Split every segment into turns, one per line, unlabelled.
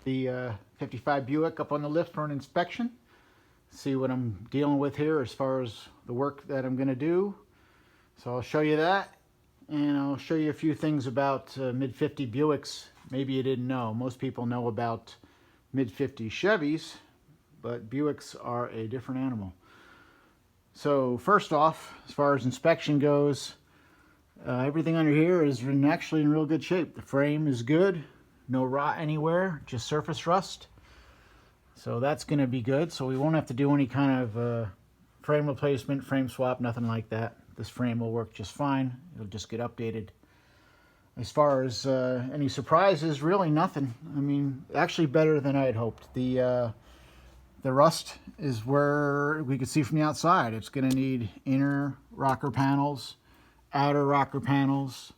the 55 Buick up on the lift for an inspection. See what I'm dealing with here as far as the work that I'm going to do. So I'll show you that, and I'll show you a few things about mid-50 Buicks maybe you didn't know. Most people know about mid-50 Chevys, but Buicks are a different animal. So first off, as far as inspection goes, everything under here is actually in real good shape. The frame is good, no rot anywhere, just surface rust. So that's going to be good. So we won't have to do any kind of frame replacement, frame swap, nothing like that. This frame will work just fine. It'll just get updated. As far as any surprises, really nothing. I mean, actually better than I had hoped. The rust is where we could see from the outside. It's going to need inner rocker panels, outer rocker panels,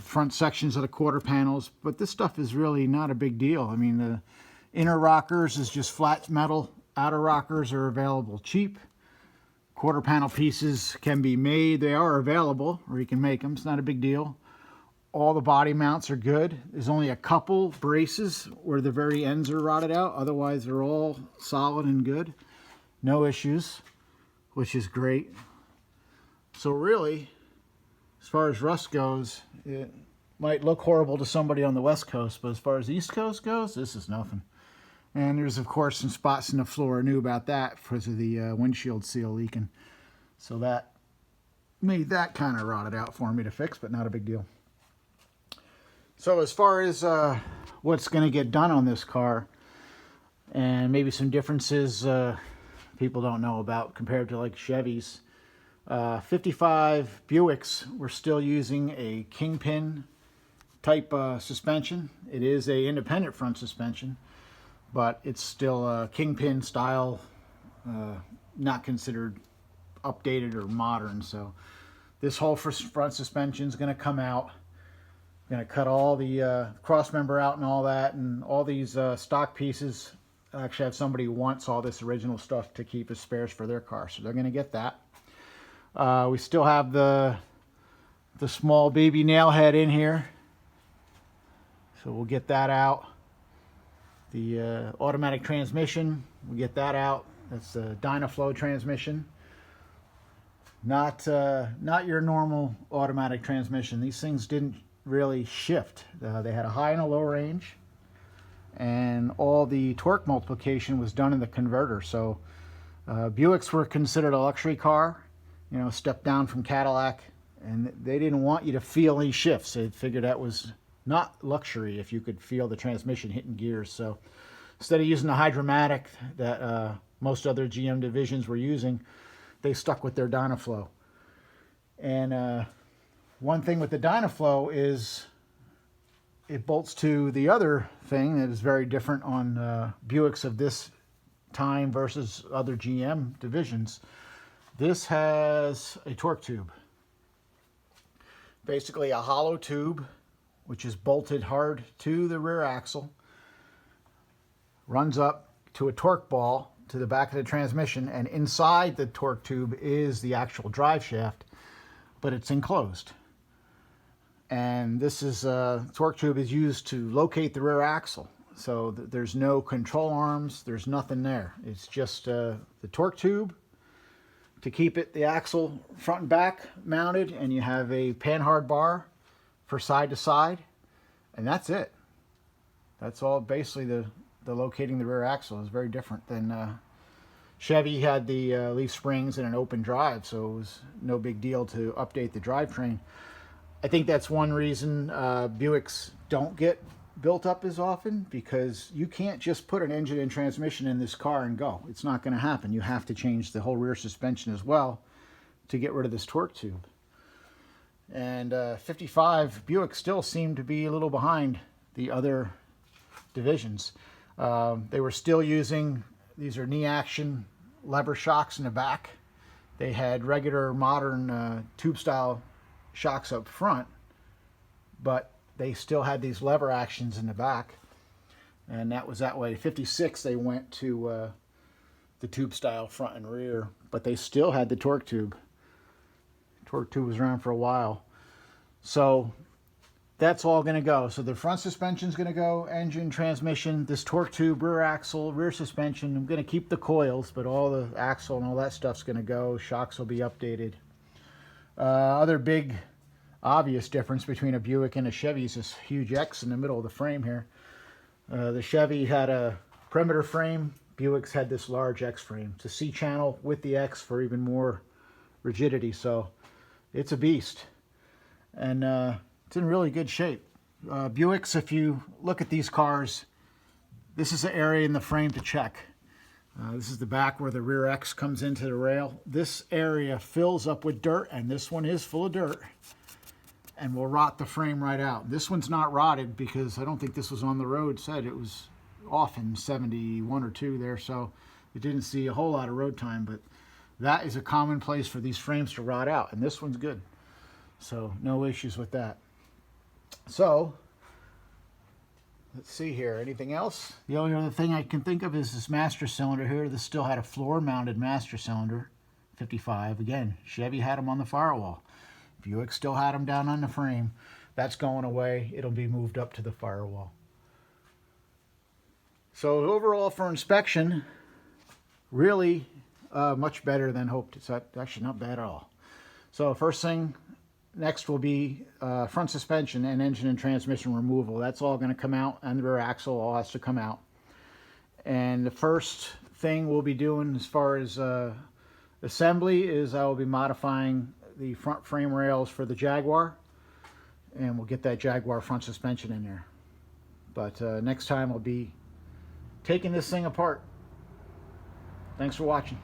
front sections of the quarter panels, but this stuff is really not a big deal. I mean, the inner rockers is just flat metal. Outer rockers are available cheap. Quarter panel pieces can be made. They are available, or you can make them. It's not a big deal. All the body mounts are good. There's only a couple braces where the very ends are rotted out. Otherwise, they're all solid and good. No issues, which is great. So really, as far as rust goes, it might look horrible to somebody on the West Coast, but as far as the East Coast goes, this is nothing. And there's, of course, some spots in the floor. I knew about that because of the windshield seal leaking. So that made that kind of rotted out for me to fix, but not a big deal. So as far as what's going to get done on this car, and maybe some differences people don't know about compared to like Chevys. 55 Buicks, we're still using a kingpin type suspension. It is a independent front suspension, but it's still a kingpin style, not considered updated or modern. So this whole front suspension is going to come out. Going to cut all the cross member out and all that, and all these stock pieces. I actually have somebody who wants all this original stuff to keep as spares for their car, so they're going to get that. We still have the small baby nail head in here, so we'll get that out. The automatic transmission, we'll get that out. That's a Dynaflow transmission. Not your normal automatic transmission. These things didn't really shift. They had a high and a low range, and all the torque multiplication was done in the converter. So Buicks were considered a luxury car, you know, step down from Cadillac, and they didn't want you to feel any shifts. They figured that was not luxury if you could feel the transmission hitting gears. So instead of using the Hydromatic that most other GM divisions were using, they stuck with their Dynaflow. And one thing with the Dynaflow is it bolts to the other thing that is very different on Buicks of this time versus other GM divisions. This has a torque tube. Basically a hollow tube which is bolted hard to the rear axle, runs up to a torque ball to the back of the transmission, and inside the torque tube is the actual drive shaft, but it's enclosed. And this is torque tube is used to locate the rear axle. So there's no control arms, there's nothing there. It's just the torque tube to keep the axle front and back mounted, and you have a panhard bar for side to side, and that's it. That's all. Basically the locating the rear axle is very different than Chevy had the leaf springs and an open drive, so it was no big deal to update the drivetrain. I think that's one reason Buicks don't get built up as often, because you can't just put an engine and transmission in this car and go. It's not going to happen. You have to change the whole rear suspension as well to get rid of this torque tube. And 55 Buick still seem to be a little behind the other divisions. They were still using, these are knee action lever shocks in the back. They had regular modern tube style shocks up front, but they still had these lever actions in the back, and that was that way. 56 they went to the tube style front and rear, but they still had the torque tube. Torque tube was around for a while. So that's all going to go. So the front suspension is going to go, engine, transmission, this torque tube, rear axle, rear suspension. I'm going to keep the coils, but all the axle and all that stuff's going to go. Shocks will be updated. Other big obvious difference between a Buick and a Chevy is this huge X in the middle of the frame here. The Chevy had a perimeter frame. Buick's had this large X frame. It's a C channel with the X for even more rigidity. So it's a beast. And it's in really good shape. Buicks, if you look at these cars, this is the area in the frame to check. This is the back where the rear X comes into the rail. This area fills up with dirt, and this one is full of dirt, and will rot the frame right out. This one's not rotted because I don't think this was on the road. Said it was off in 71 or 2 there, so it didn't see a whole lot of road time, but that is a common place for these frames to rot out, and this one's good. So no issues with that. So let's see here. Anything else? The only other thing I can think of is this master cylinder here. This still had a floor-mounted master cylinder, 55. Again, Chevy had them on the firewall. Buick still had them down on the frame. That's going away. It'll be moved up to the firewall. So overall for inspection, really much better than hoped. It's actually not bad at all. So first thing, next will be front suspension and engine and transmission removal. That's all going to come out, and the rear axle all has to come out. And the first thing we'll be doing as far as assembly is I will be modifying the front frame rails for the Jaguar, and we'll get that Jaguar front suspension in there. But next time I'll be taking this thing apart. Thanks for watching.